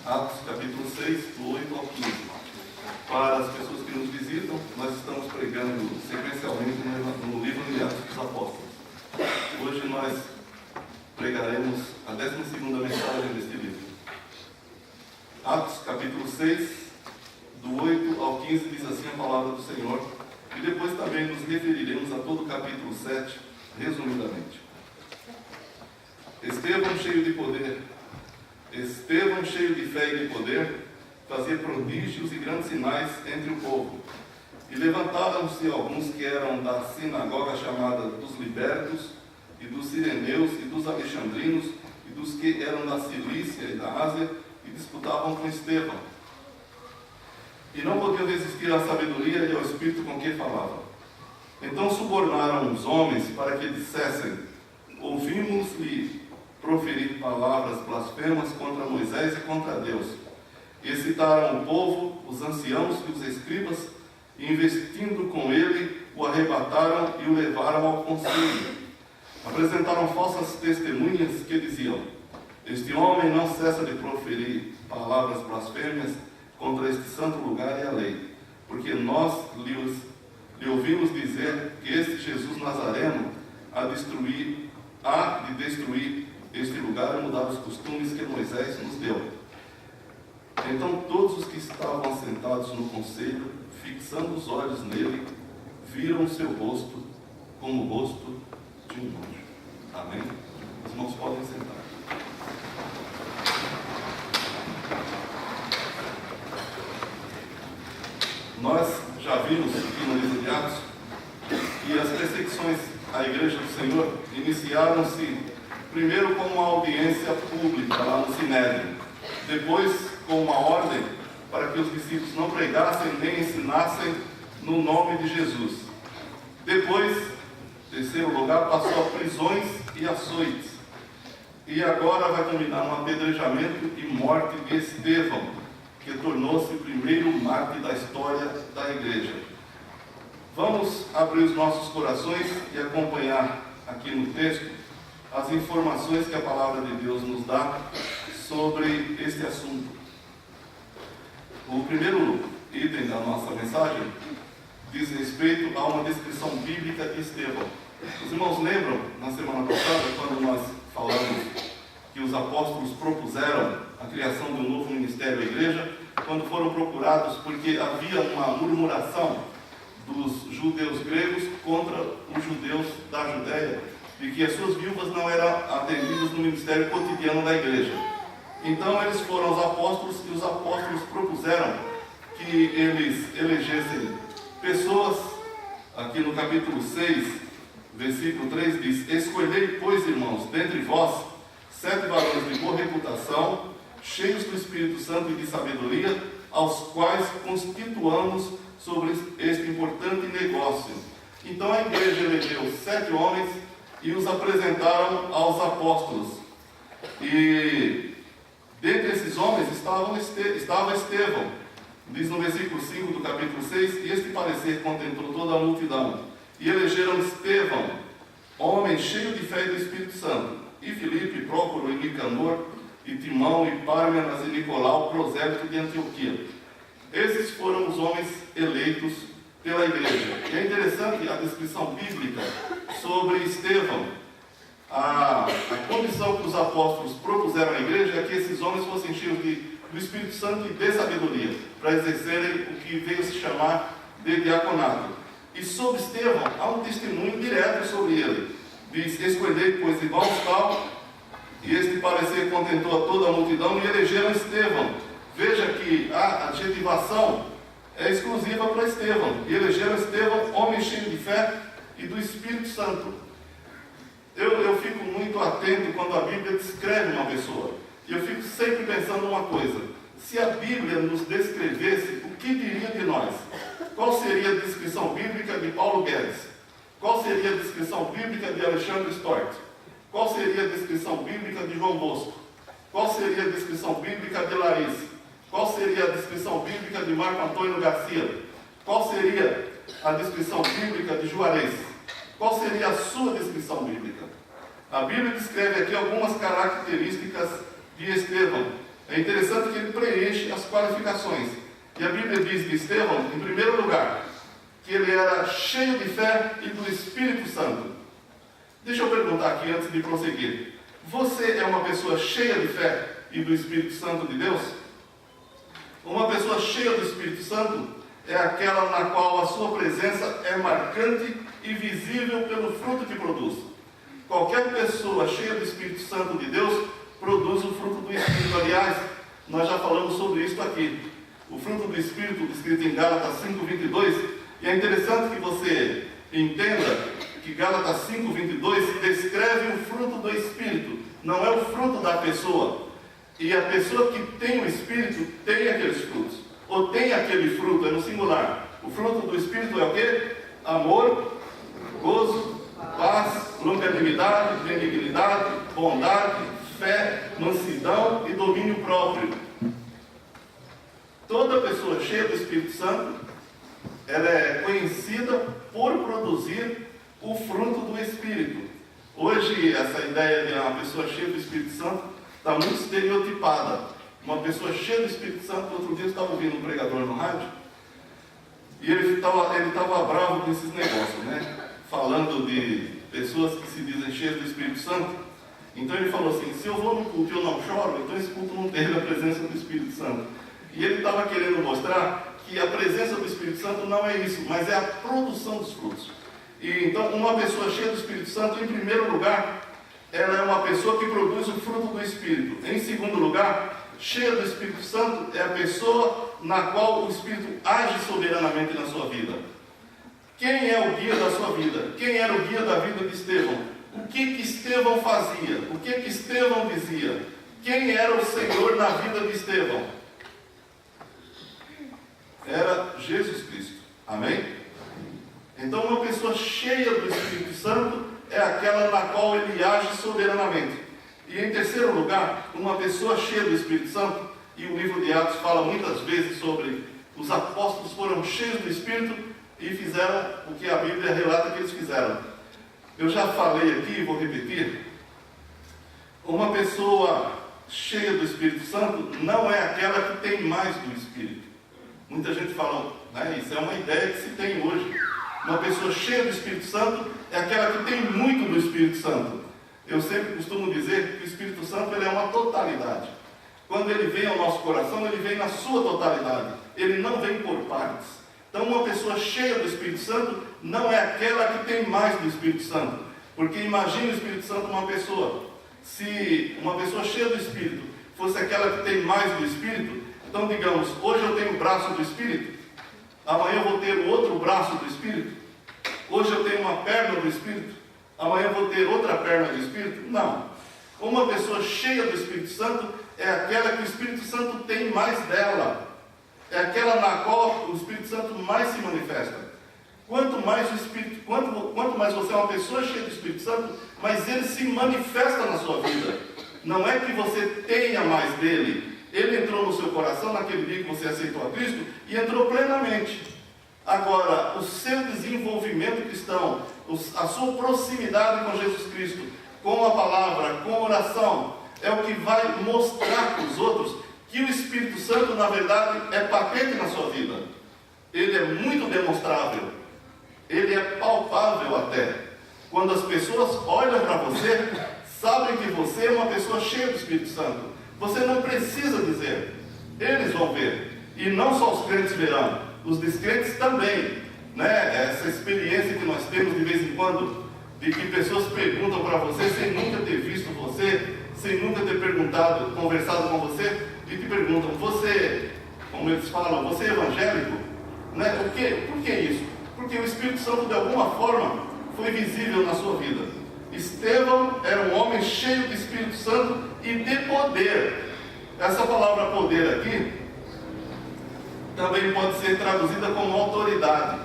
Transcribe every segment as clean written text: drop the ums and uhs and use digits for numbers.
Atos capítulo 6, do 8 ao 15. Para as pessoas que nos visitam, nós estamos pregando sequencialmente no livro de Atos dos Apóstolos. Hoje nós pregaremos a 12ª mensagem deste livro. Atos capítulo 6, do 8 ao 15, diz assim a palavra do Senhor, e depois também nos referiremos a todo o capítulo 7, resumidamente. Estevão, cheio de fé e de poder, fazia prodígios e grandes sinais entre o povo. E levantaram-se alguns que eram da sinagoga chamada dos libertos, e dos sireneus, e dos alexandrinos, e dos que eram da Cilícia e da Ásia, e disputavam com Estevão. E não podiam resistir à sabedoria e ao espírito com que falavam. Então subornaram os homens para que dissessem: ouvimos-lhe proferir palavras blasfemas contra Moisés e contra Deus. E excitaram o povo, os anciãos e os escribas, e investindo com ele, o arrebataram e o levaram ao conselho. Apresentaram falsas testemunhas que diziam: este homem não cessa de proferir palavras blasfêmias contra este santo lugar e a lei, porque nós lhe ouvimos dizer que este Jesus Nazareno há de destruir este lugar e mudar os costumes que Moisés nos deu. Então todos os que estavam assentados no conselho, fixando os olhos nele, viram o seu rosto como o rosto de um anjo. Amém? Os irmãos podem sentar. Nós já vimos aqui no livro de Atos que as perseguições à igreja do Senhor iniciaram-se primeiro com uma audiência pública lá no Sinédrio, depois com uma ordem para que os discípulos não pregassem nem ensinassem no nome de Jesus. Depois, em terceiro lugar, passou a prisões e açoites. E agora vai culminar no apedrejamento e morte de Estevão, que tornou-se o primeiro mártir da história da igreja. Vamos abrir os nossos corações e acompanhar aqui no texto as informações que a palavra de Deus nos dá sobre este assunto. O primeiro item da nossa mensagem diz respeito a uma descrição bíblica de Estevão. Os irmãos lembram, na semana passada, quando nós falamos que os apóstolos propuseram a criação de um novo ministério à igreja, quando foram procurados porque havia uma murmuração dos judeus gregos contra os judeus da Judéia, de que as suas viúvas não eram atendidas no ministério cotidiano da igreja. Então eles foram aos apóstolos e os apóstolos propuseram que eles elegessem pessoas. Aqui no capítulo 6, versículo 3 diz: escolhei, pois, irmãos, dentre vós 7 varões de boa reputação, cheios do Espírito Santo e de sabedoria, aos quais constituamos sobre este importante negócio. Então a igreja elegeu 7 homens e os apresentaram aos apóstolos. E dentre esses homens estava Estevão. Diz no versículo 5 do capítulo 6, e este parecer contentou toda a multidão. E elegeram Estevão, homem cheio de fé e do Espírito Santo, e Filipe, Prócoro, e Nicanor, e Timão, e Pármenas, e Nicolau, prosélito de Antioquia. Esses foram os homens eleitos pela igreja. E é interessante a descrição bíblica sobre Estevão. A condição que os apóstolos propuseram à igreja é que esses homens fossem cheios do Espírito Santo e de sabedoria, para exercerem o que veio se chamar de diaconato. E sobre Estevão há um testemunho direto sobre ele. Diz: escolhei, pois, irmãos tal, e este parecer contentou a toda a multidão, e elegeram Estevão. Veja que a adjetivação é exclusiva para Estevão. E elegeram Estevão, homem cheio de fé e do Espírito Santo. Eu fico muito atento quando a Bíblia descreve uma pessoa. E eu fico sempre pensando uma coisa: se a Bíblia nos descrevesse, o que diria de nós? Qual seria a descrição bíblica de Paulo Guedes? Qual seria a descrição bíblica de Alexandre Stort? Qual seria a descrição bíblica de João Bosco? Qual seria a descrição bíblica de Larissa? Qual seria a descrição bíblica de Marco Antônio Garcia? Qual seria a descrição bíblica de Juarez? Qual seria a sua descrição bíblica? A Bíblia descreve aqui algumas características de Estevão. É interessante que ele preenche as qualificações. E a Bíblia diz de Estevão, em primeiro lugar, que ele era cheio de fé e do Espírito Santo. Deixa eu perguntar aqui antes de prosseguir. Você é uma pessoa cheia de fé e do Espírito Santo de Deus? Uma pessoa cheia do Espírito Santo é aquela na qual a sua presença é marcante e visível pelo fruto que produz. Qualquer pessoa cheia do Espírito Santo de Deus produz o fruto do Espírito. Aliás, nós já falamos sobre isso aqui. O fruto do Espírito, descrito em Gálatas 5:22, e é interessante que você entenda que Gálatas 5:22 descreve o fruto do Espírito, não é o fruto da pessoa. E a pessoa que tem o Espírito tem aqueles frutos, ou tem aquele fruto, é no singular. O fruto do Espírito é o quê? Amor, gozo, paz, longanimidade, benignidade, bondade, fé, mansidão e domínio próprio. Toda pessoa cheia do Espírito Santo, ela é conhecida por produzir o fruto do Espírito. Hoje, essa ideia de uma pessoa cheia do Espírito Santo está muito estereotipada. Uma pessoa cheia do Espírito Santo, outro dia eu estava ouvindo um pregador no rádio, e ele estava bravo com esses negócios, né? Falando de pessoas que se dizem cheias do Espírito Santo. Então ele falou assim: se eu vou no culto e eu não choro, então esse culto não teve a presença do Espírito Santo. E ele estava querendo mostrar que a presença do Espírito Santo não é isso, mas é a produção dos frutos. E então, uma pessoa cheia do Espírito Santo, em primeiro lugar, ela é uma pessoa que produz o fruto do Espírito. Em segundo lugar, cheia do Espírito Santo é a pessoa na qual o Espírito age soberanamente na sua vida. Quem é o guia da sua vida? Quem era o guia da vida de Estevão? O que Estevão fazia? O que Estevão dizia? Quem era o Senhor na vida de Estevão? Era Jesus Cristo. Amém? Então, uma pessoa cheia do Espírito Santo é aquela na qual ele age soberanamente. E em terceiro lugar, uma pessoa cheia do Espírito Santo, e o livro de Atos fala muitas vezes sobre os apóstolos foram cheios do Espírito e fizeram o que a Bíblia relata que eles fizeram. Eu já falei aqui e vou repetir. Uma pessoa cheia do Espírito Santo não é aquela que tem mais do Espírito. Muita gente fala, né, isso é uma ideia que se tem hoje. Uma pessoa cheia do Espírito Santo é aquela que tem muito do Espírito Santo. Eu sempre costumo dizer que o Espírito Santo ele é uma totalidade. Quando ele vem ao nosso coração, ele vem na sua totalidade. Ele não vem por partes. Então, uma pessoa cheia do Espírito Santo não é aquela que tem mais do Espírito Santo. Porque imagine o Espírito Santo uma pessoa. Se uma pessoa cheia do Espírito fosse aquela que tem mais do Espírito, então, digamos, hoje eu tenho o braço do Espírito, amanhã eu vou ter o outro braço do Espírito, hoje eu tenho uma perna do Espírito, amanhã eu vou ter outra perna do Espírito. Não. Uma pessoa cheia do Espírito Santo é aquela que o Espírito Santo tem mais dela. É aquela na qual o Espírito Santo mais se manifesta. Quanto mais você é uma pessoa cheia do Espírito Santo, mais ele se manifesta na sua vida. Não é que você tenha mais dele. Ele entrou no seu coração naquele dia que você aceitou a Cristo e entrou plenamente. Agora, o seu desenvolvimento cristão, a sua proximidade com Jesus Cristo, com a palavra, com a oração, é o que vai mostrar para os outros que o Espírito Santo, na verdade, é patente na sua vida. Ele é muito demonstrável. Ele é palpável até. Quando as pessoas olham para você, sabem que você é uma pessoa cheia do Espírito Santo. Você não precisa dizer, eles vão ver. E não só os crentes verão, os descrentes também. Né? Essa experiência que nós temos de vez em quando, de que pessoas perguntam para você sem nunca ter visto você, sem nunca ter conversado com você, e te perguntam, você, como eles falam, você é evangélico? Né? Por que isso? Porque o Espírito Santo de alguma forma foi visível na sua vida. Estevão era um homem cheio do Espírito Santo e de poder. Essa palavra poder aqui também pode ser traduzida como autoridade.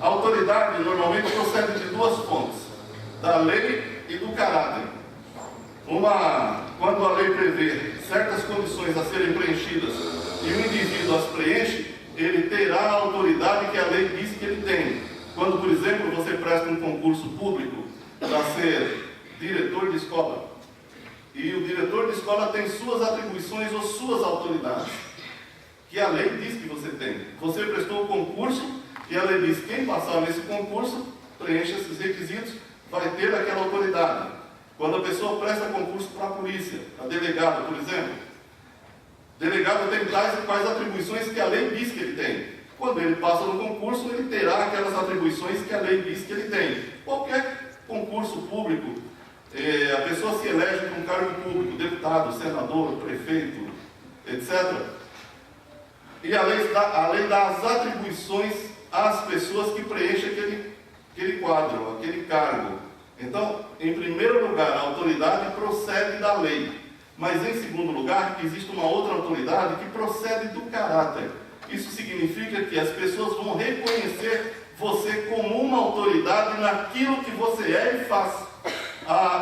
A autoridade normalmente procede de duas fontes, da lei e do caráter. Quando a lei prevê certas condições a serem preenchidas e o indivíduo as preenche, ele terá a autoridade que a lei diz que ele tem. Quando, por exemplo, você presta um concurso público para ser diretor de escola, E o diretor de escola tem suas atribuições ou suas autoridades, que a lei diz que você tem. Você prestou o concurso e a lei diz que quem passar nesse concurso, preenche esses requisitos, vai ter aquela autoridade. Quando a pessoa presta concurso para a polícia, para delegado, por exemplo, delegado tem tais e quais atribuições que a lei diz que ele tem. Quando ele passa no concurso, ele terá aquelas atribuições que a lei diz que ele tem. Qualquer concurso público, a pessoa se elege para um cargo público, deputado, senador, prefeito, etc. E a lei dá as atribuições às pessoas que preenchem aquele quadro, aquele cargo. Então, em primeiro lugar, a autoridade procede da lei. Mas, em segundo lugar, existe uma outra autoridade que procede do caráter. Isso significa que as pessoas vão reconhecer você como uma autoridade naquilo que você é e faz.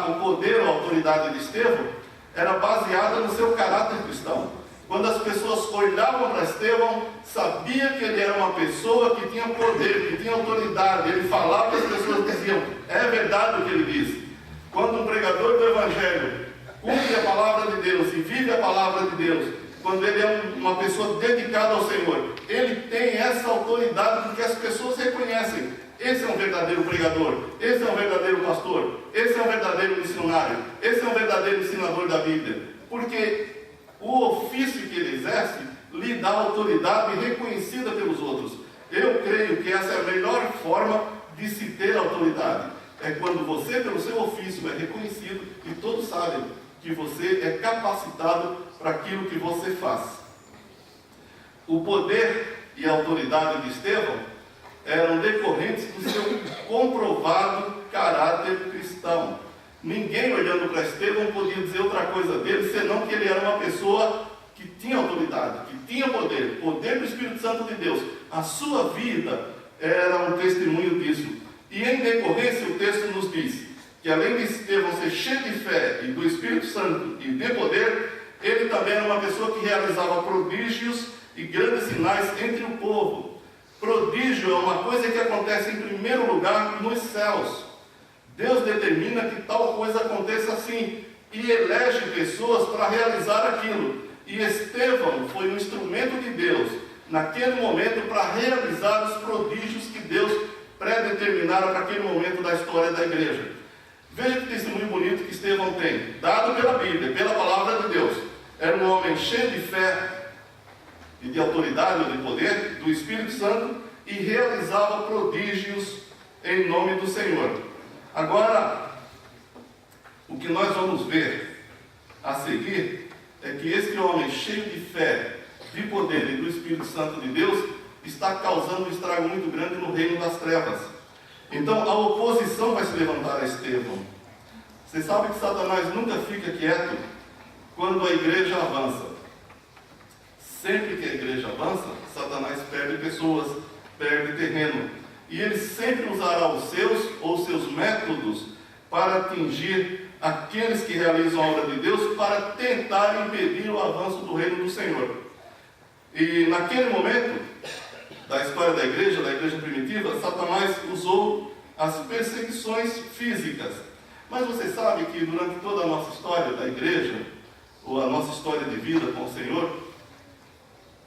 O poder, a autoridade de Estevão, era baseada no seu caráter cristão. Quando as pessoas olhavam para Estevão, sabia que ele era uma pessoa que tinha poder, que tinha autoridade. Ele falava e as pessoas diziam, é verdade o que ele diz. Quando um pregador do Evangelho cumpre a palavra de Deus e vive a palavra de Deus, quando ele é uma pessoa dedicada ao Senhor, ele tem essa autoridade porque as pessoas reconhecem. Esse é um verdadeiro pregador, esse é um verdadeiro pastor, esse é um verdadeiro missionário, esse é um verdadeiro ensinador da Bíblia. Porque o ofício que ele exerce lhe dá autoridade reconhecida pelos outros. Eu creio que essa é a melhor forma de se ter autoridade. É quando você, pelo seu ofício, é reconhecido e todos sabem que você é capacitado para aquilo que você faz. O poder e a autoridade de Estevão eram decorrentes do seu comprovado caráter cristão. Ninguém olhando para Estevão podia dizer outra coisa dele, senão que ele era uma pessoa que tinha autoridade, que tinha poder do Espírito Santo de Deus. A sua vida era um testemunho disso. E em decorrência o texto nos diz que além de Estevão ser cheio de fé e do Espírito Santo e de poder, ele também era uma pessoa que realizava prodígios e grandes sinais entre o povo. Prodígio é uma coisa que acontece em primeiro lugar nos céus. Deus determina que tal coisa aconteça assim e elege pessoas para realizar aquilo. E Estevão foi um instrumento de Deus naquele momento para realizar os prodígios que Deus predeterminara para aquele momento da história da igreja. Veja que testemunho bonito que Estevão tem, dado pela Bíblia, pela palavra de Deus. Era um homem cheio de fé e de autoridade ou de poder do Espírito Santo e realizava prodígios em nome do Senhor. Agora, o que nós vamos ver a seguir é que esse homem cheio de fé, de poder e do Espírito Santo de Deus está causando um estrago muito grande no reino das trevas. Então a oposição vai se levantar a Estevão. Você sabe que Satanás nunca fica quieto quando a igreja avança. Sempre que a igreja avança, Satanás perde pessoas, perde terreno. E ele sempre usará os seus métodos para atingir aqueles que realizam a obra de Deus, para tentar impedir o avanço do reino do Senhor. E naquele momento da história da igreja primitiva, Satanás usou as perseguições físicas. Mas você sabe que durante toda a nossa história da igreja, ou a nossa história de vida com o Senhor,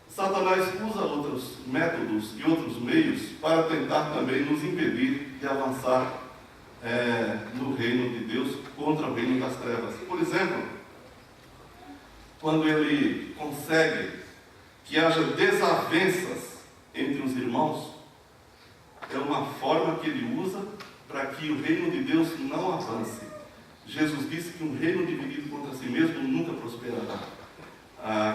Satanás usa outros métodos e outros meios para tentar também nos impedir de avançar no reino de Deus contra o reino das trevas. Por exemplo, quando ele consegue que haja desavenças entre os irmãos, é uma forma que ele usa para que o reino de Deus não avance. Jesus disse que um reino dividido contra si mesmo nunca prosperará.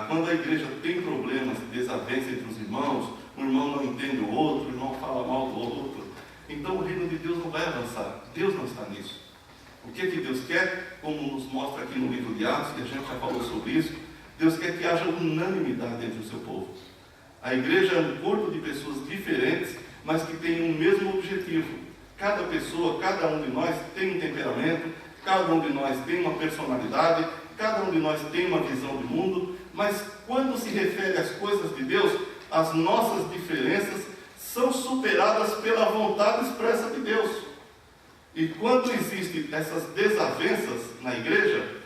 Quando a igreja tem problemas de desavença entre os irmãos, um irmão não entende o outro, o irmão fala mal do outro, então o reino de Deus não vai avançar. Deus não está nisso. O que Deus quer, como nos mostra aqui no livro de Atos, que a gente já falou sobre isso, Deus quer que haja unanimidade entre o seu povo. A igreja é um corpo de pessoas diferentes, mas que têm um mesmo objetivo. Cada pessoa, cada um de nós tem um temperamento, cada um de nós tem uma personalidade, cada um de nós tem uma visão do mundo, mas quando se refere às coisas de Deus, as nossas diferenças são superadas pela vontade expressa de Deus. E quando existem essas desavenças na igreja,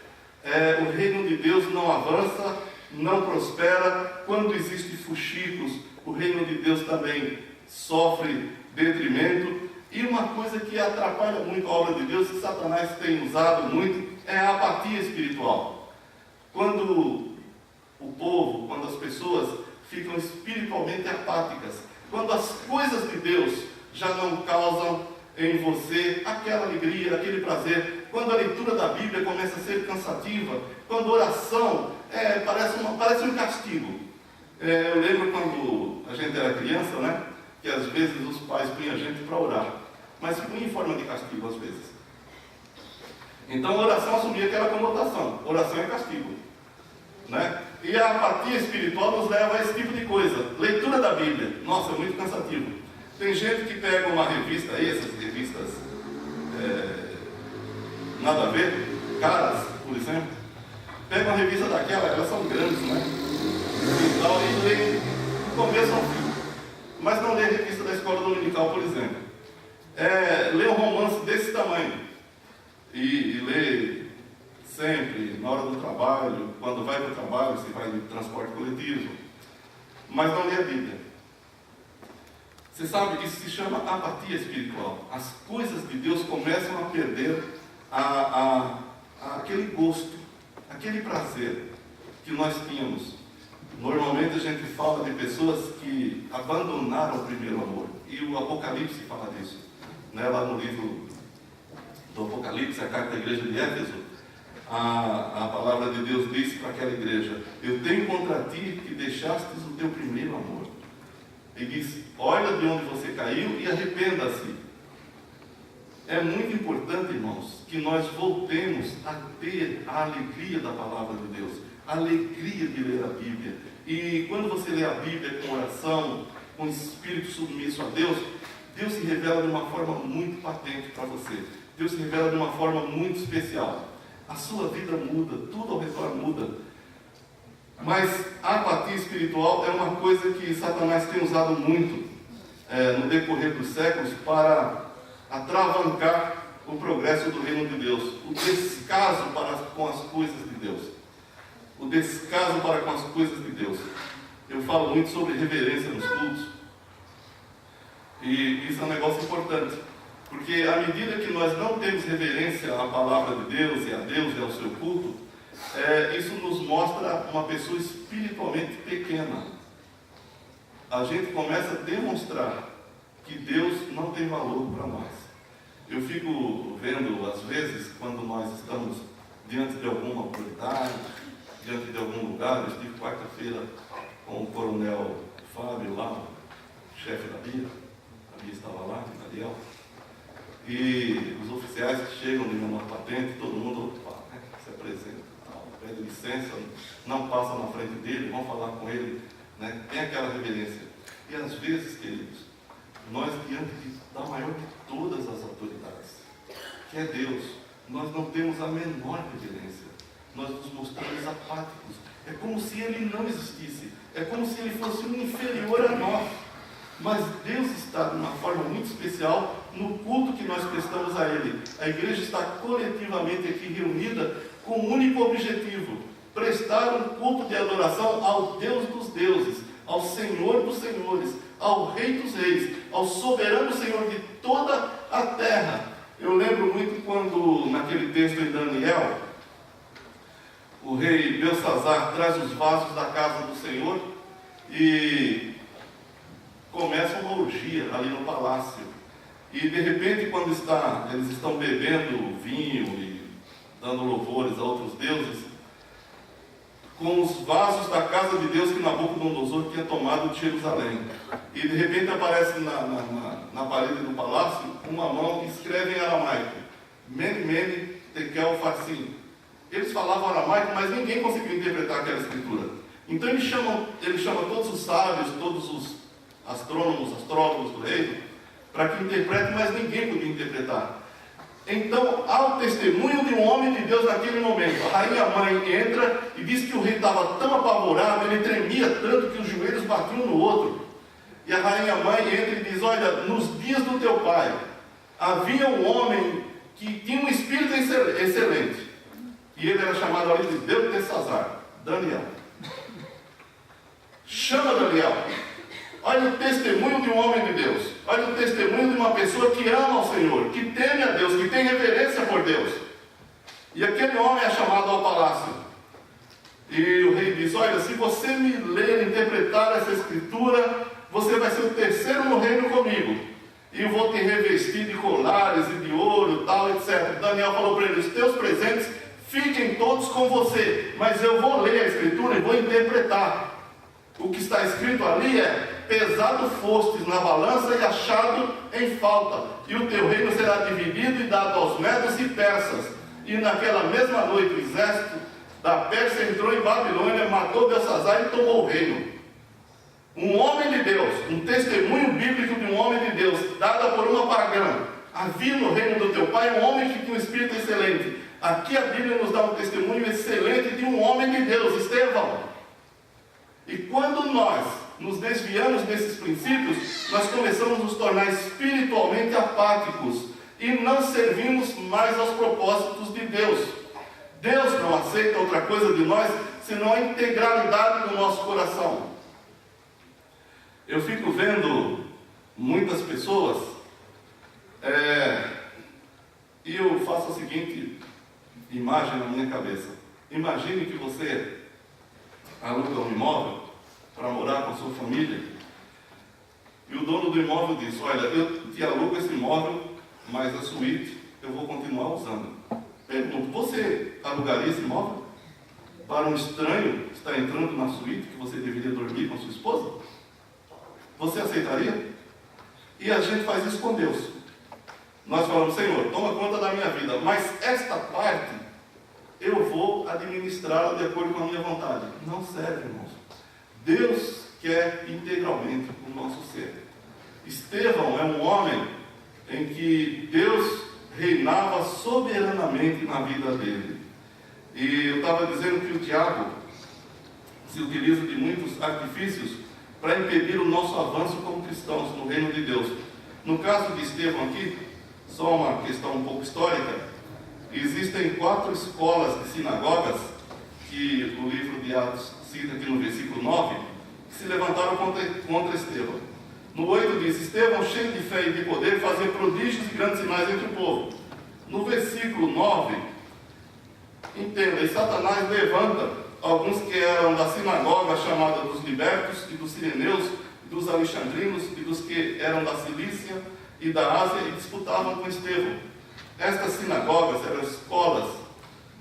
O reino de Deus não avança, não prospera. Quando existem fuxicos, o reino de Deus também sofre detrimento. E uma coisa que atrapalha muito a obra de Deus, que Satanás tem usado muito, é a apatia espiritual. Quando o povo, quando as pessoas ficam espiritualmente apáticas, quando as coisas de Deus já não causam em você aquela alegria, aquele prazer, quando a leitura da Bíblia começa a ser cansativa, quando a oração parece um castigo. Eu lembro quando a gente era criança, né, que às vezes os pais punham a gente para orar, mas punham em forma de castigo às vezes. Então a oração assumia aquela conotação, oração é castigo, né? E a apatia espiritual nos leva a esse tipo de coisa. Leitura da Bíblia, nossa, é muito cansativo. Tem gente que pega uma revista aí, essas revistas nada a ver, caras, por exemplo, pega uma revista daquela, elas são grandes, né? E lê do começo ao fim. Mas não lê a revista da escola dominical, por exemplo. Lê um romance desse tamanho. E lê sempre, na hora do trabalho, quando vai para o trabalho, você vai de transporte coletivo. Mas não lê a Bíblia. Você sabe, isso se chama apatia espiritual. As coisas de Deus começam a perder aquele gosto, aquele prazer que nós tínhamos. Normalmente a gente fala de pessoas que abandonaram o primeiro amor. E o Apocalipse fala disso. Né? Lá no livro do Apocalipse, a carta da igreja de Éfeso, a palavra de Deus diz para aquela igreja: eu tenho contra ti que deixastes o teu primeiro amor. Ele diz: olha de onde você caiu e arrependa-se. É muito importante, irmãos, que nós voltemos a ter a alegria da palavra de Deus, a alegria de ler a Bíblia. E quando você lê a Bíblia com oração, com espírito submisso a Deus, Deus se revela de uma forma muito patente para você. Deus se revela de uma forma muito especial. A sua vida muda, tudo ao redor muda. Mas a apatia espiritual é uma coisa que Satanás tem usado muito no decorrer dos séculos para atravancar o progresso do reino de Deus, o descaso com as coisas de Deus. O descaso para com as coisas de Deus. Eu falo muito sobre reverência nos cultos. E isso é um negócio importante. Porque à medida que nós não temos reverência à palavra de Deus e a Deus e ao seu culto, isso nos mostra uma pessoa espiritualmente pequena. A gente começa a demonstrar que Deus não tem valor para nós. Eu fico vendo, às vezes, quando nós estamos diante de alguma autoridade, diante de algum lugar. Eu estive quarta-feira com o coronel Fábio lá, o chefe da Bia. A Bia estava lá, Ariel. E os oficiais que chegam de menor patente, todo mundo se apresenta, pede licença, não passam na frente dele, vão falar com ele, né? Tem aquela reverência. E às vezes, queridos, nós diante da maior de todas as autoridades, que é Deus, nós não temos a menor reverência. Nós nos mostramos apáticos. É como se ele não existisse. É como se ele fosse um inferior a nós. Mas Deus está de uma forma muito especial no culto que nós prestamos a Ele. A igreja está coletivamente aqui reunida com um único objetivo: prestar um culto de adoração ao Deus dos deuses, ao Senhor dos senhores, ao Rei dos reis, ao soberano Senhor de toda a terra. Eu lembro muito quando, naquele texto em Daniel, o rei Belsazar traz os vasos da casa do Senhor e começa uma orgia ali no palácio. E de repente, quando eles estão bebendo vinho e dando louvores a outros deuses, com os vasos da casa de Deus que Nabucodonosor tinha tomado de Jerusalém. E de repente aparece na parede do palácio uma mão que escreve em aramaico: Mene, Mene, Tekel, Farsim. Eles falavam aramaico, mas ninguém conseguiu interpretar aquela escritura. Então ele chama todos os sábios, todos os astrólogos do reino, para que interpretem, mas ninguém podia interpretar. Então, há o testemunho de um homem de Deus naquele momento. A rainha mãe entra e diz que o rei estava tão apavorado, ele tremia tanto que os joelhos batiam um no outro. E a rainha mãe entra e diz: olha, nos dias do teu pai, havia um homem que tinha um espírito excelente. E ele era chamado ali de Beltesazar, Daniel. Chama Daniel. Olha o testemunho de um homem de Deus. Olha o testemunho de uma pessoa que ama ao Senhor, que teme a Deus, que tem reverência por Deus. E aquele homem é chamado ao palácio. E o rei diz: olha, se você me ler e interpretar essa escritura, você vai ser o terceiro no reino comigo. E eu vou te revestir de colares e de ouro, tal, etc. Daniel falou para ele: os teus presentes fiquem todos com você, mas eu vou ler a escritura e vou interpretar. O que está escrito ali é: pesado fostes na balança e achado em falta, e o teu reino será dividido e dado aos medos e persas. E naquela mesma noite o exército da Pérsia entrou em Babilônia, matou Belsazar e tomou o reino. Um homem de Deus, um testemunho bíblico de um homem de Deus, dada por uma pagã. Havia no reino do teu pai um homem que tinha um espírito excelente. Aqui a Bíblia nos dá um testemunho excelente de um homem de Deus, Estevão. E quando nós nos desviamos desses princípios, nós começamos a nos tornar espiritualmente apáticos e não servimos mais aos propósitos de Deus. Deus não aceita outra coisa de nós senão a integralidade do nosso coração. Eu fico vendo muitas pessoas e eu faço a seguinte imagem na minha cabeça. Imagine que você aluga um imóvel para morar com a sua família e o dono do imóvel diz: olha, eu te alugo esse imóvel, mas a suíte eu vou continuar usando. Pergunto: você alugaria esse imóvel para um estranho que está entrando na suíte que você deveria dormir com a sua esposa? Você aceitaria? E a gente faz isso com Deus. Nós falamos: Senhor, toma conta da minha vida, mas esta parte eu vou administrá-la de acordo com a minha vontade. Não serve, irmãos. Deus quer integralmente o nosso ser. Estevão é um homem em que Deus reinava soberanamente na vida dele. E eu estava dizendo que o diabo se utiliza de muitos artifícios para impedir o nosso avanço como cristãos no reino de Deus. No caso de Estevão aqui, só uma questão um pouco histórica, existem 4 escolas de sinagogas, que o livro de Atos cita aqui no versículo 9, que se levantaram contra Estevão. No 8 diz: Estevão, cheio de fé e de poder, fazia prodígios e grandes sinais entre o povo. No versículo 9, entenda, e Satanás levanta alguns que eram da sinagoga chamada dos libertos e dos sireneus, e dos alexandrinos e dos que eram da Cilícia e da Ásia, e disputavam com Estevão. Estas sinagogas eram escolas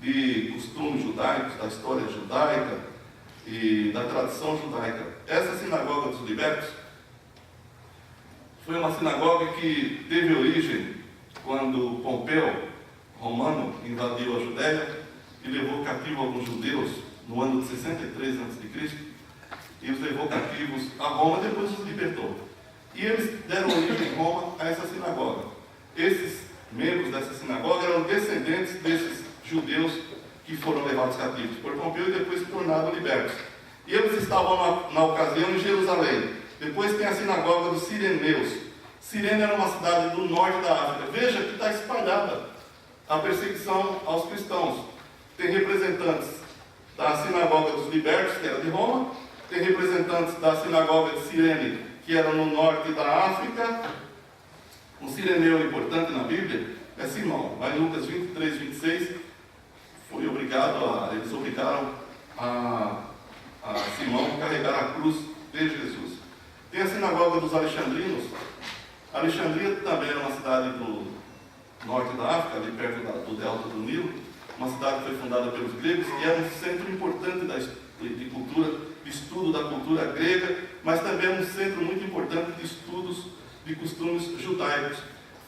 de costumes judaicos, da história judaica e da tradição judaica. Essa sinagoga dos libertos foi uma sinagoga que teve origem quando Pompeu, romano, invadiu a Judéia e levou cativo alguns judeus no ano de 63 a.C., e os levou cativos a Roma, depois os libertou. E eles deram origem em Roma a essa sinagoga. Esses membros dessa sinagoga eram descendentes desses judeus que foram levados cativos por Pompeu e depois se tornaram libertos. E eles estavam na ocasião em Jerusalém. Depois tem a sinagoga dos sireneus. Cirene era uma cidade do norte da África. Veja que está espalhada a perseguição aos cristãos. Tem representantes da sinagoga dos libertos, que era de Roma, tem representantes da sinagoga de Cirene, que era no norte da África. Um sireneu importante na Bíblia é Simão. Lá em Lucas 23, 26, eles obrigaram a Simão carregar a cruz de Jesus. Tem a sinagoga dos alexandrinos. Alexandria também era uma cidade do norte da África, ali perto do delta do Nilo, uma cidade que foi fundada pelos gregos, e era um centro importante de cultura, de estudo da cultura grega, mas também era um centro muito importante de estudos de costumes judaicos.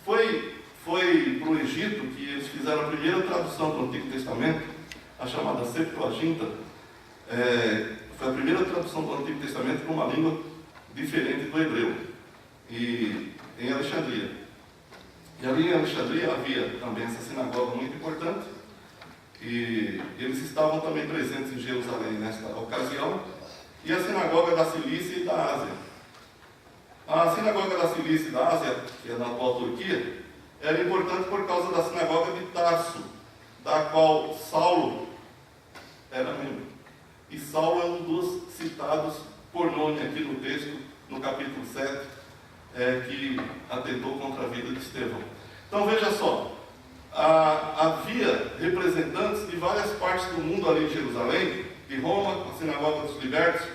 Foi para o Egito que eles fizeram a primeira tradução do Antigo Testamento, a chamada Septuaginta. Foi a primeira tradução do Antigo Testamento para uma língua diferente do hebreu, e em Alexandria. E ali em Alexandria havia também essa sinagoga muito importante, e eles estavam também presentes em Jerusalém nesta ocasião, e a sinagoga da Cilícia e da Ásia. A sinagoga da Cilícia e da Ásia, que é na atual Turquia, era importante por causa da sinagoga de Tarso, da qual Saulo tudo ali em Jerusalém, de Roma, a Sinagoga dos Libertos,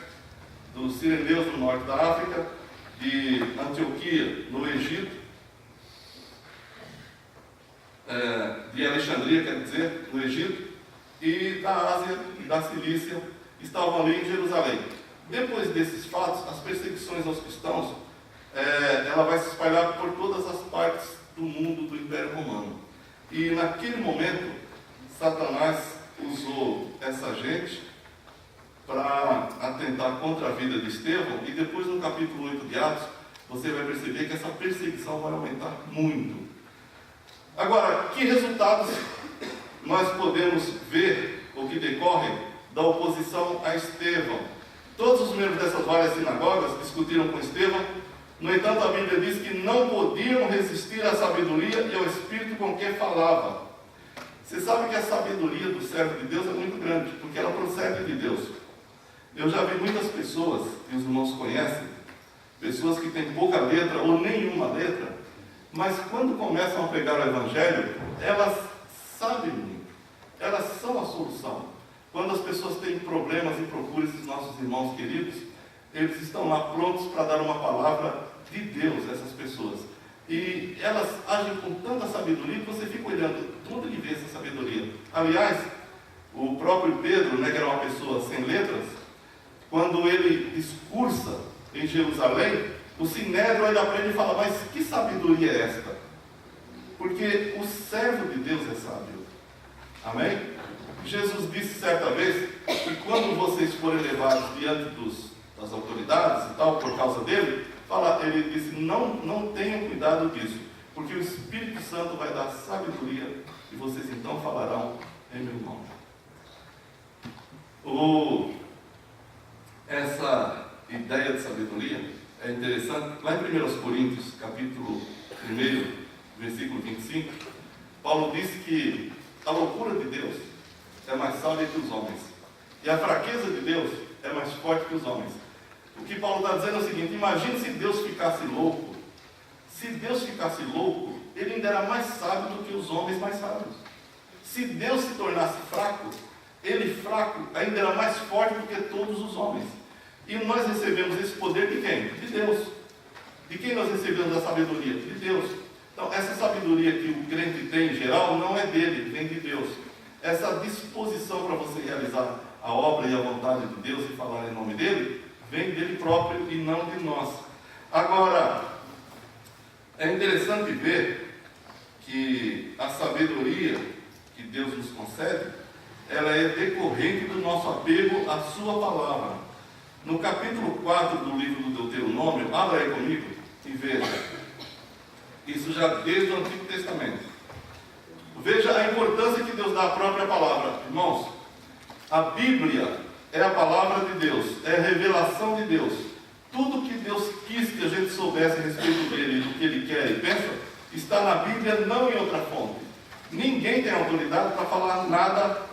dos Sireneus no norte da África, de Antioquia, no Egito, de Alexandria, quer dizer, no Egito, e da Ásia e da Cilícia, estavam ali em Jerusalém. Depois desses fatos, as perseguições aos cristãos, ela vai se espalhar por todas as partes do mundo do Império Romano. E naquele momento, Satanás usou essa gente para atentar contra a vida de Estevão, e depois no capítulo 8 de Atos, você vai perceber que essa perseguição vai aumentar muito. Agora, que resultados nós podemos ver, o que decorre da oposição a Estevão? Todos os membros dessas várias sinagogas discutiram com Estevão. No entanto, a Bíblia diz que não podiam resistir à sabedoria e ao Espírito com que falava. Você sabe que a sabedoria do servo de Deus é muito grande, porque ela procede de Deus. Eu já vi muitas pessoas, que os irmãos conhecem, pessoas que têm pouca letra ou nenhuma letra, mas quando começam a pregar o Evangelho, elas sabem muito, elas são a solução. Quando as pessoas têm problemas e procuram esses nossos irmãos queridos, eles estão lá prontos para dar uma palavra de Deus a essas pessoas. E elas agem com tanta sabedoria que você fica olhando, de onde ele vê essa sabedoria? Aliás, o próprio Pedro, que era uma pessoa sem letras, quando ele discursa em Jerusalém, o Sinédrio olha para ele e fala: mas que sabedoria é esta? Porque o servo de Deus é sábio. Amém? Jesus disse certa vez que quando vocês forem levados diante das autoridades e tal, por causa dele, ele disse: não tenham cuidado disso, porque o Espírito Santo vai dar sabedoria e vocês então falarão em meu nome. Essa ideia de sabedoria é interessante. Lá em 1 Coríntios, capítulo 1, versículo 25, Paulo diz que a loucura de Deus é mais sábia que os homens, e a fraqueza de Deus é mais forte que os homens. O que Paulo está dizendo é o seguinte: imagine se Deus ficasse louco. Se Deus ficasse louco, ele ainda era mais sábio do que os homens mais sábios. Se Deus se tornasse fraco, ele fraco ainda era mais forte do que todos os homens. E nós recebemos esse poder de quem? De Deus. De quem nós recebemos a sabedoria? De Deus. Então, essa sabedoria que o crente tem em geral não é dele, vem de Deus. Essa disposição para você realizar a obra e a vontade de Deus e falar em nome dele, vem dele próprio e não de nós. Agora, é interessante ver que a sabedoria que Deus nos concede, ela é decorrente do nosso apego à sua palavra. No capítulo 4 do livro do Deuteronômio, abra aí comigo e veja. Isso já desde o Antigo Testamento. Veja a importância que Deus dá à própria palavra. Irmãos, a Bíblia é a palavra de Deus, é a revelação de Deus. Tudo que Deus quis que a gente soubesse a respeito dele, do que ele quer e pensa, está na Bíblia, não em outra fonte. Ninguém tem autoridade para falar nada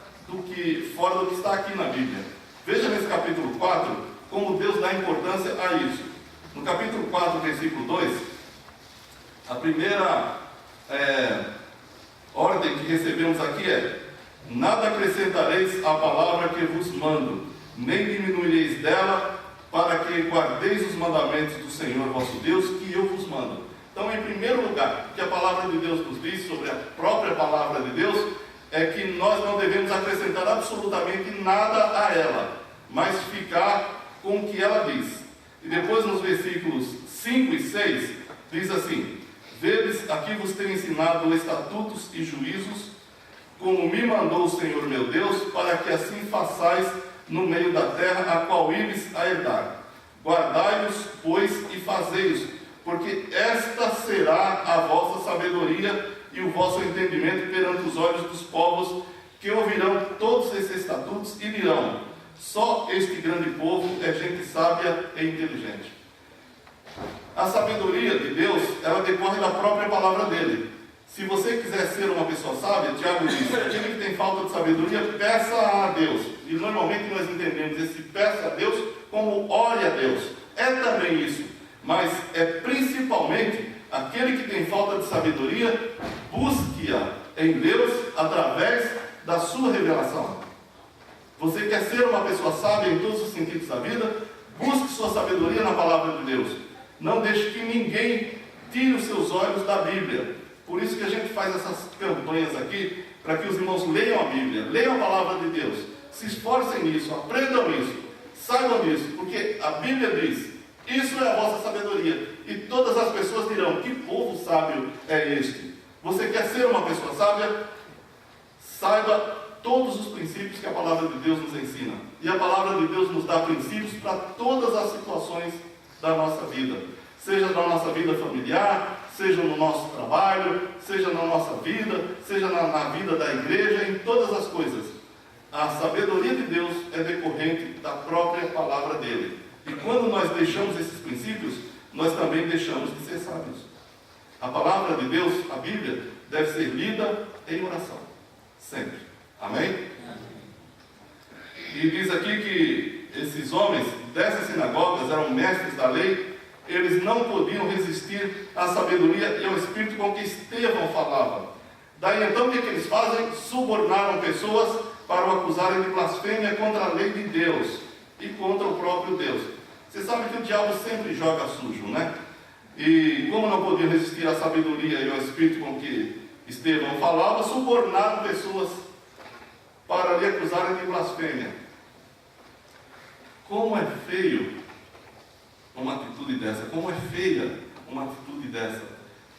fora do que está aqui na Bíblia. Veja nesse capítulo 4, como Deus dá importância a isso. No capítulo 4, versículo 2, a primeira ordem que recebemos aqui é: nada acrescentareis à palavra que vos mando, nem diminuireis dela, para que guardeis os mandamentos do Senhor vosso Deus, que eu vos mando. Então, em primeiro lugar, o que a palavra de Deus nos diz sobre a própria palavra de Deus é que nós não devemos acrescentar absolutamente nada a ela, mas ficar com o que ela diz. E depois, nos versículos 5 e 6, diz assim: vedes, aqui vos tenho ensinado estatutos e juízos, como me mandou o Senhor meu Deus, para que assim façais no meio da terra, a qual ides a herdar. Guardai-os, pois, e fazei-os, porque esta será a vossa sabedoria e o vosso entendimento perante os olhos dos povos, que ouvirão todos esses estatutos e dirão: só este grande povo é gente sábia e inteligente. A sabedoria de Deus, ela decorre da própria palavra dele. Se você quiser ser uma pessoa sábia, Tiago diz: aquele que tem falta de sabedoria, peça a Deus. E normalmente nós entendemos esse peça a Deus como ore a Deus. É também isso, mas é principalmente aquele que tem falta de sabedoria, busque-a em Deus através da sua revelação. Você quer ser uma pessoa sábia em todos os sentidos da vida? Busque sua sabedoria na palavra de Deus. Não deixe que ninguém tire os seus olhos da Bíblia. Por isso que a gente faz essas campanhas aqui, para que os irmãos leiam a Bíblia, leiam a palavra de Deus, se esforcem nisso, aprendam isso, saibam disso, porque a Bíblia diz, isso é a vossa sabedoria, e todas as pessoas dirão, que povo sábio é este? Você quer ser uma pessoa sábia? Saiba todos os princípios que a palavra de Deus nos ensina, e a palavra de Deus nos dá princípios para todas as situações da nossa vida, seja na nossa vida familiar, seja no nosso trabalho, seja na nossa vida, seja na vida da igreja, em todas as coisas. A sabedoria de Deus é decorrente da própria palavra dele. E quando nós deixamos esses princípios, nós também deixamos de ser sábios. A palavra de Deus, a Bíblia, deve ser lida em oração. Sempre. Amém? E diz aqui que esses homens dessas sinagogas eram mestres da lei. Eles não podiam resistir à sabedoria e ao espírito com que Estevão falava. Daí então o que eles fazem? Subornaram pessoas para o acusarem de blasfêmia contra a lei de Deus e contra o próprio Deus. Você sabe que o diabo sempre joga sujo, né? E como não podiam resistir à sabedoria e ao espírito com que Estevão falava, subornaram pessoas para lhe acusarem de blasfêmia. Como é feio uma atitude dessa, como é feia uma atitude dessa.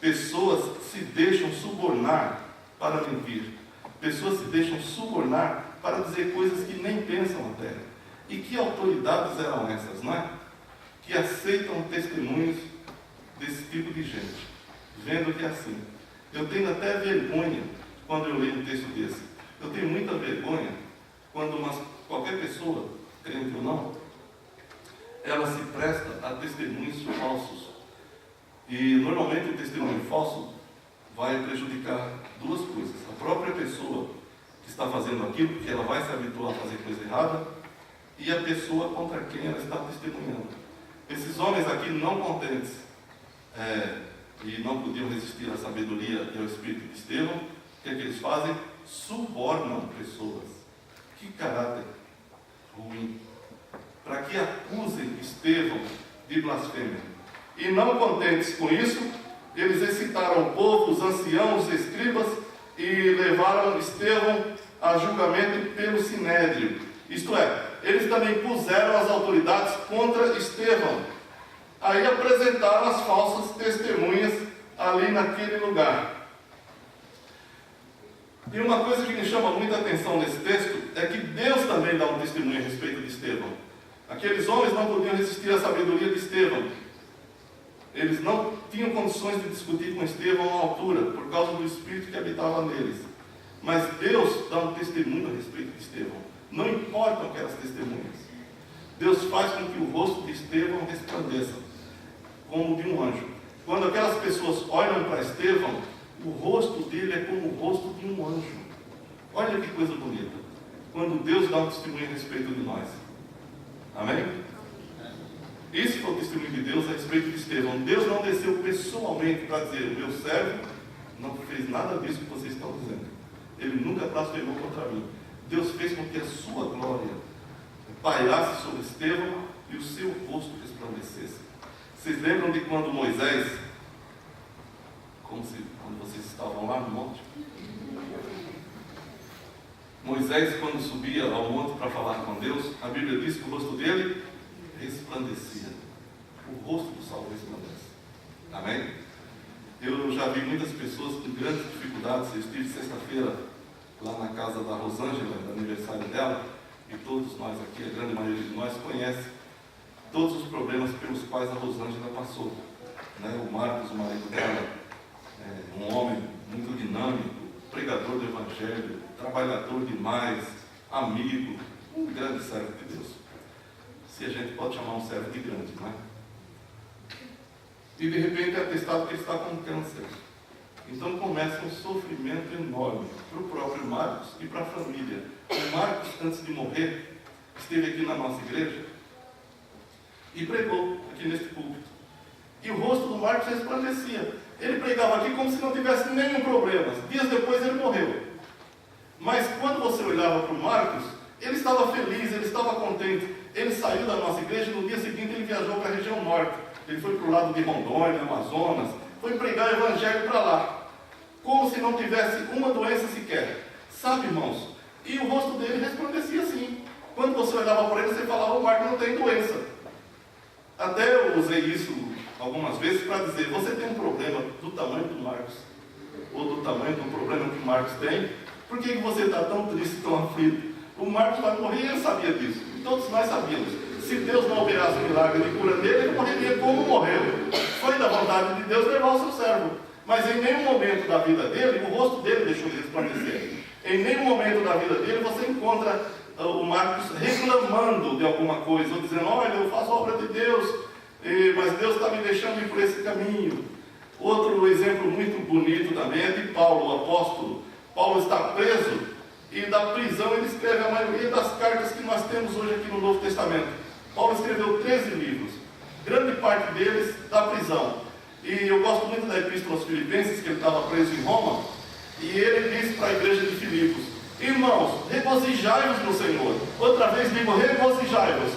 Pessoas se deixam subornar para mentir. Pessoas se deixam subornar para dizer coisas que nem pensam até. E que autoridades eram essas, não é? Que aceitam testemunhos desse tipo de gente, vendo que é assim. Eu tenho até vergonha quando eu leio um texto desse. Eu tenho muita vergonha quando qualquer pessoa, crente ou não, ela se presta a testemunhos falsos. E normalmente o testemunho falso vai prejudicar duas coisas. A própria pessoa que está fazendo aquilo, porque ela vai se habituar a fazer coisa errada, e a pessoa contra quem ela está testemunhando. Esses homens aqui, não contentes e não podiam resistir à sabedoria e ao espírito de Estevão, o que é que eles fazem? Subornam pessoas. Que caráter ruim! Para que acusem Estevão de blasfêmia. E não contentes com isso, eles excitaram o povo, os anciãos, os escribas, e levaram Estevão a julgamento pelo sinédrio. Isto é, eles também puseram as autoridades contra Estevão. Aí apresentaram as falsas testemunhas ali naquele lugar. E uma coisa que me chama muita atenção nesse texto é que Deus também dá um testemunho a respeito de Estevão. Aqueles homens não podiam resistir à sabedoria de Estevão. Eles não tinham condições de discutir com Estevão à altura, por causa do Espírito que habitava neles. Mas Deus dá um testemunho a respeito de Estevão. Não importam aquelas testemunhas. Deus faz com que o rosto de Estevão resplandeça, como de um anjo. Quando aquelas pessoas olham para Estevão, o rosto dele é como o rosto de um anjo. Olha que coisa bonita. Quando Deus dá um testemunho a respeito de nós. Amém? Esse foi o testemunho de Deus a respeito de Estevão. Deus não desceu pessoalmente para dizer, meu servo não fez nada disso que vocês estão dizendo. Ele nunca blasfemou contra mim. Deus fez com que a sua glória pairasse sobre Estevão e o seu rosto resplandecesse. Vocês lembram de quando Moisés, quando vocês estavam lá no monte? Moisés, quando subia ao monte para falar com Deus, a Bíblia diz que o rosto dele resplandecia. O rosto do salvo resplandece. Amém? Eu já vi muitas pessoas com grandes dificuldades. Eu estive sexta-feira lá na casa da Rosângela, no aniversário dela, e todos nós aqui, a grande maioria de nós, conhece todos os problemas pelos quais a Rosângela passou. O Marcos, o marido dela, um homem muito dinâmico, pregador do Evangelho, trabalhador demais, amigo, um grande servo de Deus. Se a gente pode chamar um servo de grande, não é? E de repente é atestado que ele está com câncer. Então começa um sofrimento enorme para o próprio Marcos e para a família. O Marcos, antes de morrer, esteve aqui na nossa igreja e pregou aqui neste púlpito. E o rosto do Marcos resplandecia. Ele pregava aqui como se não tivesse nenhum problema. Dias depois ele morreu. Mas quando você olhava para o Marcos, Ele estava feliz, ele estava contente. Ele saiu da nossa igreja e no dia seguinte ele viajou para a região norte. Ele foi para o lado de Rondônia, Amazonas, foi pregar o evangelho para lá, como se não tivesse uma doença sequer. Sabe, irmãos? E o rosto dele resplandecia assim. Quando você olhava para ele, você falava, o Marcos não tem doença. Até eu usei isso algumas vezes para dizer, você tem um problema do tamanho do Marcos, ou do tamanho do problema que o Marcos tem, por que você está tão triste, tão aflito? O Marcos vai morrer e ele sabia disso. E todos nós sabíamos. Se Deus não operasse o milagre de cura nele, ele morreria como morreu. Foi da vontade de Deus levar o seu servo. Mas em nenhum momento da vida dele, o rosto dele deixou de resplandecer. Em nenhum momento da vida dele você encontra o Marcos reclamando de alguma coisa, ou dizendo, olha, eu faço a obra de Deus, mas Deus está me deixando ir por esse caminho. Outro exemplo muito bonito também é de Paulo, o apóstolo. Paulo está preso e da prisão ele escreve a maioria das cartas que nós temos hoje aqui no Novo Testamento. Paulo escreveu 13 livros, grande parte deles da prisão. E eu gosto muito da Epístola aos Filipenses, que ele estava preso em Roma, e ele disse para a igreja de Filipos, irmãos, regozijai-vos no Senhor. Outra vez digo, regozijai-vos.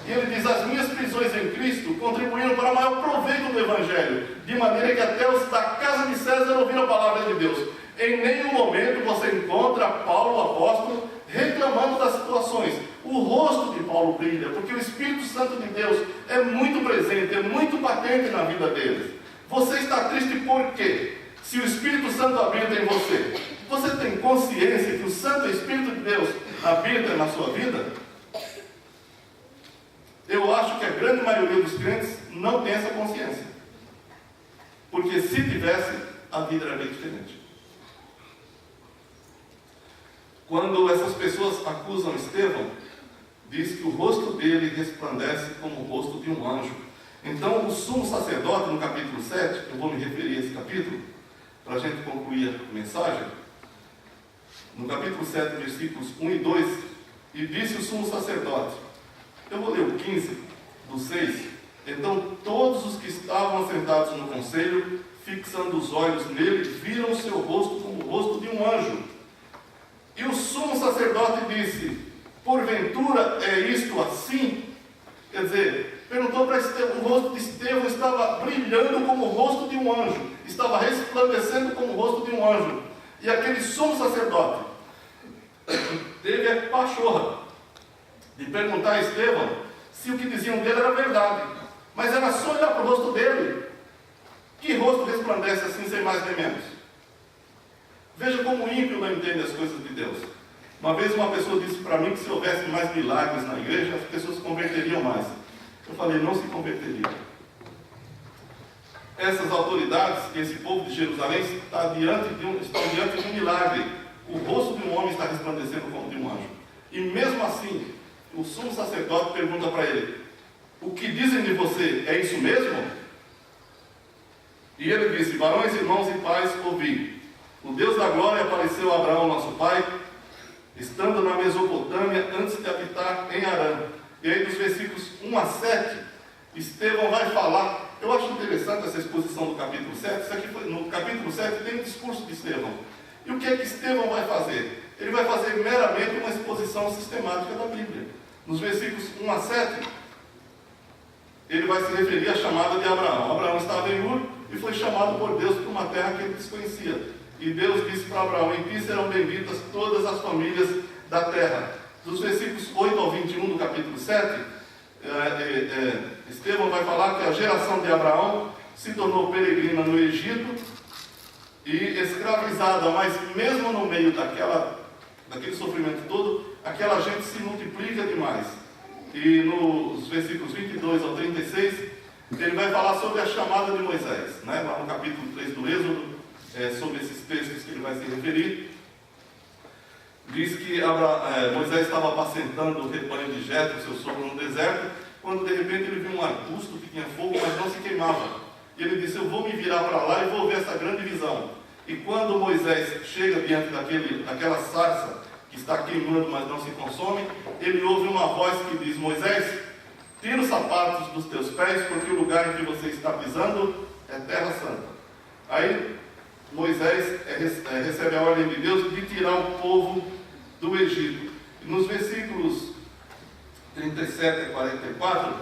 E ele diz, as minhas prisões em Cristo contribuíram para o maior proveito do Evangelho, de maneira que até os da casa de César ouviram a palavra de Deus. Em nenhum momento você encontra Paulo, o apóstolo, reclamando das situações. O rosto de Paulo brilha, porque o Espírito Santo de Deus é muito presente, é muito patente na vida deles. Você está triste por quê? Se o Espírito Santo habita em você, você tem consciência que o Santo Espírito de Deus habita na sua vida? Eu acho que a grande maioria dos crentes não tem essa consciência. Porque se tivesse, a vida era bem diferente. Quando essas pessoas acusam Estevão, diz que o rosto dele resplandece como o rosto de um anjo. Então, o sumo sacerdote, no capítulo 7, eu vou me referir a esse capítulo, para a gente concluir a mensagem, no capítulo 7, versículos 1 e 2, e disse o sumo sacerdote, eu vou ler o 15, do 6, então todos os que estavam assentados no conselho, fixando os olhos nele, viram o seu rosto como o rosto de um anjo. E o sumo sacerdote disse, porventura é isto assim? Quer dizer, perguntou para Estevão, o rosto de Estevão estava brilhando como o rosto de um anjo, estava resplandecendo como o rosto de um anjo. E aquele sumo sacerdote teve a pachorra de perguntar a Estevão se o que diziam dele era verdade. Mas era só olhar para o rosto dele. Que rosto resplandece assim, sem mais nem menos? Veja como o ímpio não entende as coisas de Deus. Uma vez uma pessoa disse para mim que se houvesse mais milagres na igreja, as pessoas se converteriam mais. Eu falei, não se converteriam. Essas autoridades, esse povo de Jerusalém, estão diante de um milagre. O rosto de um homem está resplandecendo como de um anjo. E mesmo assim, o sumo sacerdote pergunta para ele, o que dizem de você, é isso mesmo? E ele disse, varões, irmãos e pais, ouvi. O Deus da glória apareceu a Abraão, nosso pai, estando na Mesopotâmia, antes de habitar em Harã. E aí, dos versículos 1 a 7, Estevão vai falar. Eu acho interessante essa exposição do capítulo 7. Isso aqui foi, no capítulo 7 tem o discurso de Estevão. E o que é que Estevão vai fazer? Ele vai fazer meramente uma exposição sistemática da Bíblia. Nos versículos 1 a 7, ele vai se referir à chamada de Abraão. Abraão estava em Ur e foi chamado por Deus para uma terra que ele desconhecia. E Deus disse para Abraão, em ti serão benditas todas as famílias da terra. Dos versículos 8 ao 21 do capítulo 7, Estevão vai falar que a geração de Abraão se tornou peregrina no Egito e escravizada, mas mesmo no meio daquele sofrimento todo, aquela gente se multiplica demais. E nos versículos 22 ao 36, ele vai falar sobre a chamada de Moisés, né? Lá no capítulo 3 do Êxodo, sobre esses textos que ele vai se referir. Diz que Moisés estava apacentando o rebanho de Jetro, seu sogro, no deserto, quando de repente ele viu um arbusto que tinha fogo, mas não se queimava. E ele disse, eu vou me virar para lá e vou ver essa grande visão. E quando Moisés chega diante daquela sarça que está queimando, mas não se consome, ele ouve uma voz que diz, Moisés, tira os sapatos dos teus pés, porque o lugar em que você está pisando é terra santa. Aí Moisés recebe a ordem de Deus de tirar o povo do Egito. E nos versículos 37 a 44,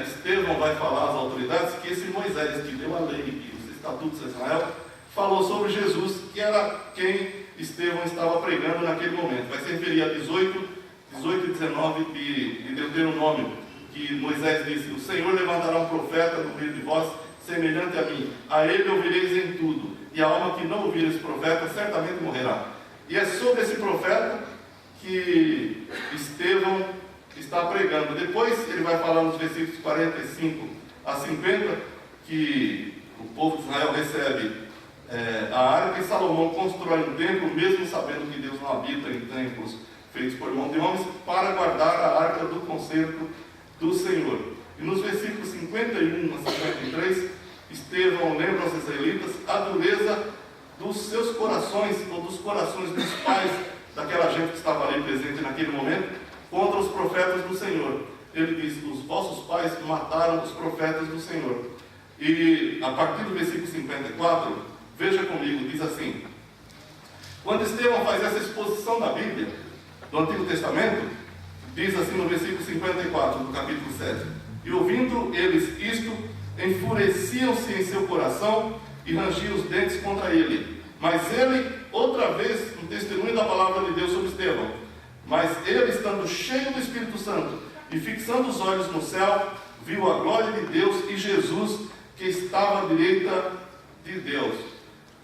Estevão vai falar às autoridades que esse Moisés que deu a lei e os estatutos de Israel falou sobre Jesus, que era quem Estevão estava pregando naquele momento. Vai se referir a 18 e 19 de Deuteronômio, que Moisés disse: o Senhor levantará um profeta no meio de vós, semelhante a mim. A ele ouvireis em tudo, e a alma que não ouvir esse profeta certamente morrerá. E é sobre esse profeta que Estevão está pregando. Depois ele vai falar nos versículos 45 a 50 que o povo de Israel recebe a arca e Salomão constrói um templo, mesmo sabendo que Deus não habita em templos feitos por mão de homens, para guardar a arca do concerto do Senhor. E nos versículos 51 a 53, Estevão lembra aos israelitas a dureza dos seus corações, ou dos corações dos pais daquela gente que estava ali presente naquele momento, contra os profetas do Senhor. Ele diz: os vossos pais mataram os profetas do Senhor. E a partir do versículo 54, veja comigo, diz assim: quando Estevão faz essa exposição da Bíblia, do Antigo Testamento, diz assim no versículo 54 do capítulo 7: e ouvindo eles isto, enfureciam-se em seu coração e rangiam os dentes contra ele. Mas ele, outra vez, um testemunho da palavra de Deus sobre Estevão, mas ele, estando cheio do Espírito Santo e fixando os olhos no céu, viu a glória de Deus e Jesus, que estava à direita de Deus.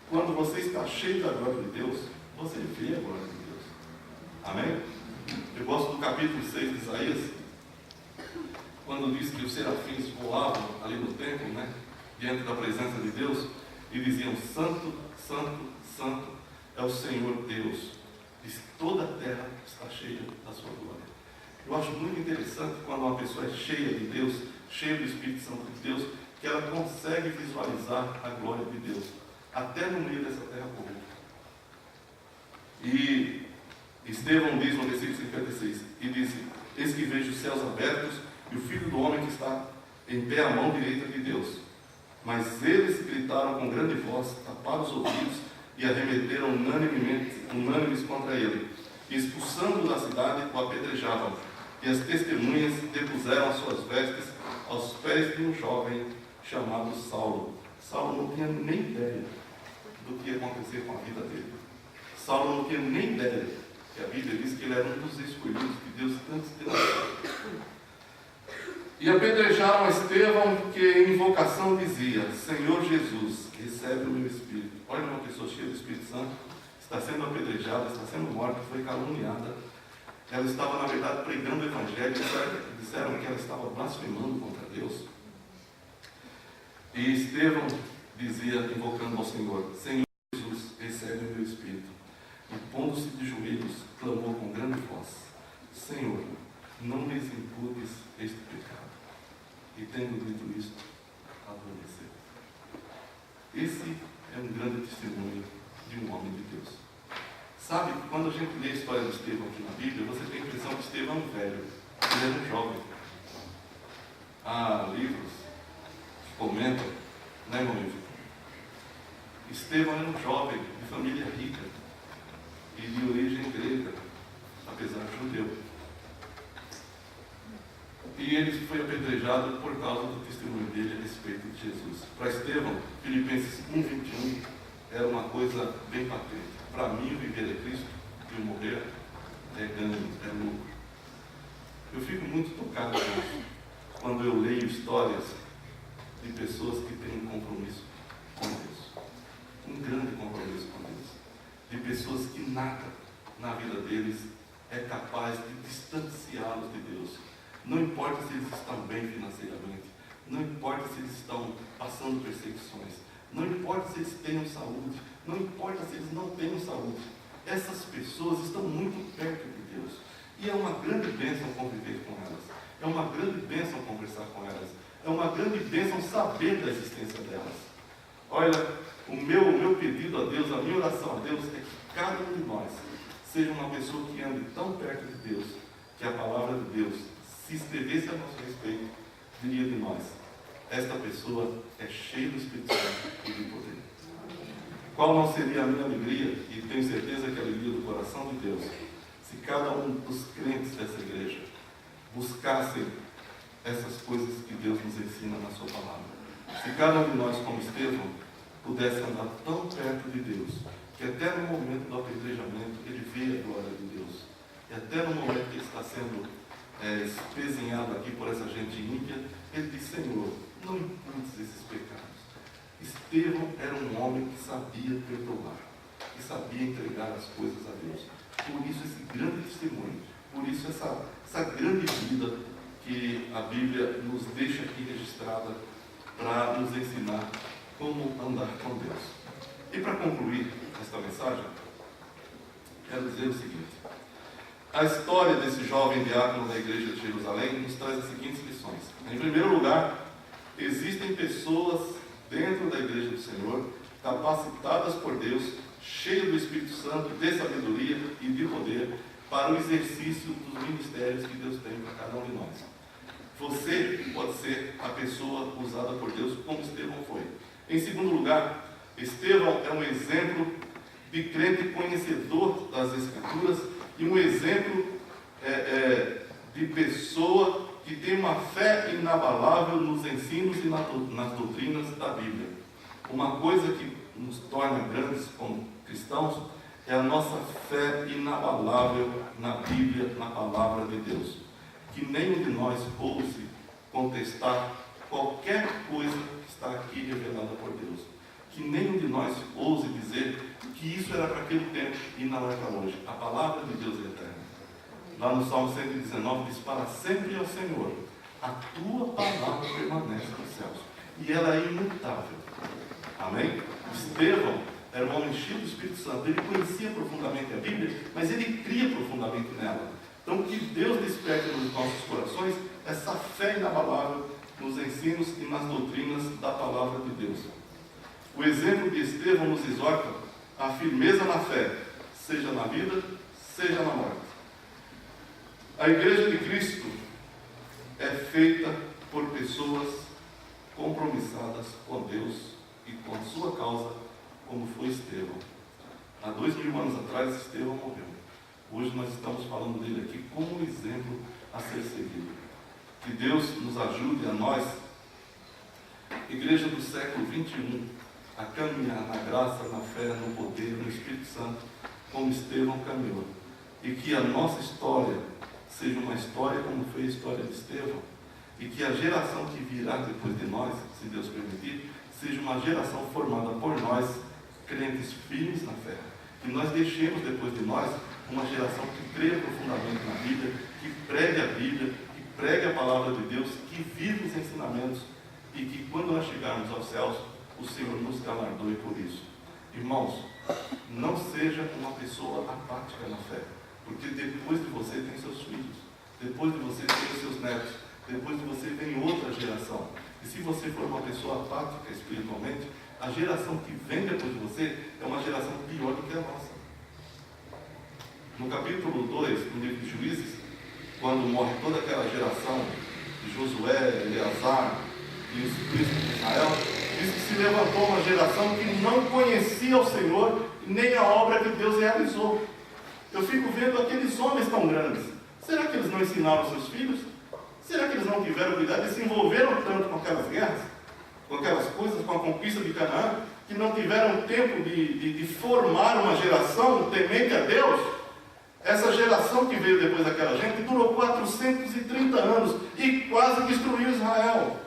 Quando você está cheio da glória de Deus, você vê a glória de Deus. Amém? Eu gosto do capítulo 6 de Isaías, quando diz que os serafins voavam ali no templo, diante da presença de Deus, e diziam: santo, santo, santo é o Senhor Deus, diz: toda a terra está cheia da sua glória. Eu acho muito interessante quando uma pessoa é cheia de Deus, cheia do Espírito Santo de Deus, que ela consegue visualizar a glória de Deus, até no meio dessa terra corrupta. E Estevão diz no versículo 56, e disse: eis que vejo os céus abertos e o Filho do Homem que está em pé à mão direita de Deus. Mas eles gritaram com grande voz, taparam os ouvidos e arremeteram unânimes contra ele. E expulsando-o da cidade, o apedrejavam. E as testemunhas depuseram as suas vestes aos pés de um jovem chamado Saulo. Saulo não tinha nem ideia do que ia acontecer com a vida dele. Saulo não tinha nem ideia que a Bíblia diz que ele era um dos escolhidos que Deus tanto tem. E apedrejaram Estevão, que em invocação dizia: Senhor Jesus, recebe o meu espírito. Olha, uma pessoa cheia do Espírito Santo, está sendo apedrejada, está sendo morta, foi caluniada. Ela estava, na verdade, pregando o Evangelho. Disseram que ela estava blasfemando contra Deus. E Estevão dizia, invocando ao Senhor: Senhor Jesus, recebe o meu espírito. E pondo-se de joelhos, clamou com grande voz: Senhor, não lhes imputes este pecado. E tendo dito isto, adormeceu. Esse é um grande testemunho de um homem de Deus. Sabe, quando a gente lê a história de Estevão aqui na Bíblia, você tem a impressão que Estevão é um velho. Ele era um jovem. Há livros que comentam, irmão Ivo? Estevão era um jovem de família rica e de origem grega, apesar de judeu. E ele foi apedrejado por causa do testemunho dele a respeito de Jesus. Para Estevão, Filipenses 1:21 era uma coisa bem patente. Para mim, viver é Cristo e o morrer é ganho, é lucro. Eu fico muito tocado quando eu leio histórias de pessoas que têm um compromisso com Deus. Um grande compromisso com Deus. De pessoas que nada na vida deles é capaz de distanciá-los de Deus. Não importa se eles estão bem financeiramente, não importa se eles estão passando perseguições, não importa se eles tenham saúde, não importa se eles não tenham saúde. Essas pessoas estão muito perto de Deus. E é uma grande bênção conviver com elas. É uma grande bênção conversar com elas. É uma grande bênção saber da existência delas. Olha, o meu pedido a Deus, a minha oração a Deus é que cada um de nós seja uma pessoa que ande tão perto de Deus, que a palavra de Deus, se escrevesse a nosso respeito, diria de nós: esta pessoa é cheia do Espírito Santo e de poder. Qual não seria a minha alegria, e tenho certeza que a alegria do coração de Deus, se cada um dos crentes dessa igreja buscassem essas coisas que Deus nos ensina na sua palavra. Se cada um de nós, como Estevão, pudesse andar tão perto de Deus, que até no momento do apedrejamento ele vê a glória de Deus, e até no momento que ele está sendo espezinhado aqui por essa gente ímpia, ele diz: Senhor, não imputes esses pecados. Estevão era um homem que sabia perdoar, que sabia entregar as coisas a Deus. Por isso esse grande testemunho, por isso essa grande vida que a Bíblia nos deixa aqui registrada para nos ensinar como andar com Deus. E para concluir esta mensagem, quero dizer o seguinte: a história desse jovem diácono da igreja de Jerusalém nos traz as seguintes lições. Em primeiro lugar, existem pessoas dentro da igreja do Senhor, capacitadas por Deus, cheias do Espírito Santo, de sabedoria e de poder, para o exercício dos ministérios que Deus tem para cada um de nós. Você pode ser a pessoa usada por Deus, como Estevão foi. Em segundo lugar, Estevão é um exemplo de crente conhecedor das Escrituras e um exemplo de pessoa que tem uma fé inabalável nos ensinos e nas doutrinas da Bíblia. Uma coisa que nos torna grandes como cristãos é a nossa fé inabalável na Bíblia, na palavra de Deus. Que nenhum de nós ouse contestar qualquer coisa que está aqui revelada por Deus. Que nenhum de nós ouse dizer que isso era para aquele tempo e não é para hoje. A palavra de Deus é eterna. Lá no Salmo 119 diz: para sempre é o Senhor, a tua palavra permanece nos céus, e ela é imutável. Amém? Estevão era um homem cheio do Espírito Santo. Ele conhecia profundamente a Bíblia, mas ele cria profundamente nela. Então, que Deus desperte nos nossos corações essa fé inabalável nos ensinos e nas doutrinas da palavra de Deus. O exemplo de Estevão nos exorta a firmeza na fé, seja na vida, seja na morte. A igreja de Cristo é feita por pessoas compromissadas com Deus e com a sua causa, como foi Estevão. Há 2000 anos atrás, Estevão morreu. Hoje nós estamos falando dele aqui como um exemplo a ser seguido. Que Deus nos ajude a nós, igreja do século 21, a caminhar na graça, na fé, no poder, no Espírito Santo, como Estevão caminhou. E que a nossa história seja uma história como foi a história de Estevão. E que a geração que virá depois de nós, se Deus permitir, seja uma geração formada por nós, crentes firmes na fé. Que nós deixemos depois de nós uma geração que creia profundamente na Bíblia, que pregue a Bíblia, que pregue a palavra de Deus, que vive os ensinamentos, e que quando nós chegarmos aos céus, o Senhor nos galardoe por isso. Irmãos, não seja uma pessoa apática na fé, porque depois de você tem seus filhos, depois de você tem os seus netos, depois de você vem outra geração. E se você for uma pessoa apática espiritualmente, a geração que vem depois de você é uma geração pior do que a nossa. No capítulo 2, no livro de Juízes, quando morre toda aquela geração de Josué, Eleazar e os príncipes de Israel, diz que se levantou uma geração que não conhecia o Senhor nem a obra que Deus realizou. Eu fico vendo aqueles homens tão grandes. Será que eles não ensinaram seus filhos? Será que eles não tiveram cuidado e se envolveram tanto com aquelas guerras, com aquelas coisas, com a conquista de Canaã, que não tiveram tempo de formar uma geração temente a Deus? Essa geração que veio depois daquela gente durou 430 anos e quase destruiu Israel.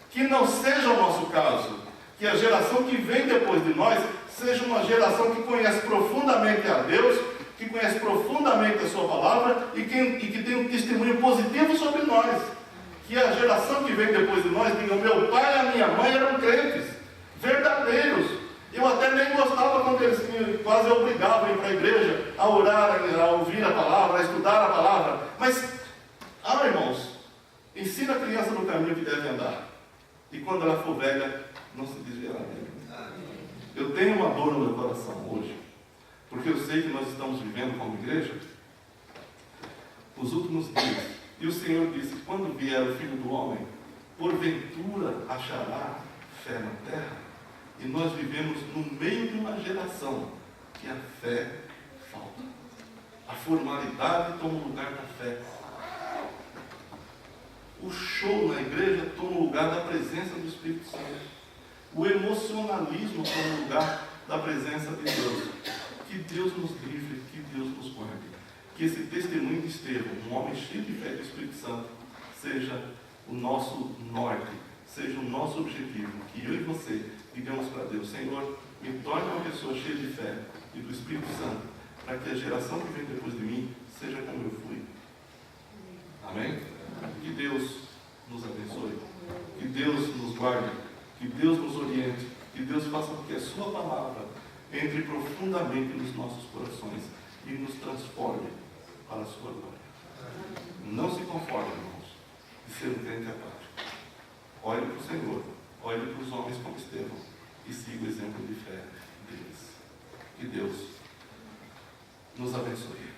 Que não seja o nosso caso. Que a geração que vem depois de nós seja uma geração que conhece profundamente a Deus, que conhece profundamente a sua palavra e que tem um testemunho positivo sobre nós. Que a geração que vem depois de nós diga: meu pai e a minha mãe eram crentes, verdadeiros. Eu até nem gostava quando eles me quase obrigavam a ir para a igreja, a orar, a ouvir a palavra, a estudar a palavra. Mas, irmãos, ensina a criança no caminho que deve andar. E quando ela for velha, não se desviará dele. Eu tenho uma dor no meu coração hoje, porque eu sei que nós estamos vivendo como igreja os últimos dias. E o Senhor disse: quando vier o Filho do Homem, porventura achará fé na terra? E nós vivemos no meio de uma geração que a fé falta. A formalidade toma o lugar da fé. O show na igreja toma o lugar da presença do Espírito Santo. O emocionalismo toma o lugar da presença de Deus. Que Deus nos livre, que Deus nos guarde. Que esse testemunho de Estevão, um homem cheio de fé do Espírito Santo, seja o nosso norte, seja o nosso objetivo. Que eu e você digamos para Deus: Senhor, me torne uma pessoa cheia de fé e do Espírito Santo, para que a geração que vem depois de mim seja como eu fui. Amém? Que Deus nos abençoe, que Deus nos guarde, que Deus nos oriente, que Deus faça com que a sua palavra entre profundamente nos nossos corações e nos transforme para a sua glória. Não se conforme, irmãos, de ser um crente apático. Olhe para o Senhor, olhe para os homens como Estevão e siga o exemplo de fé deles. Que Deus nos abençoe.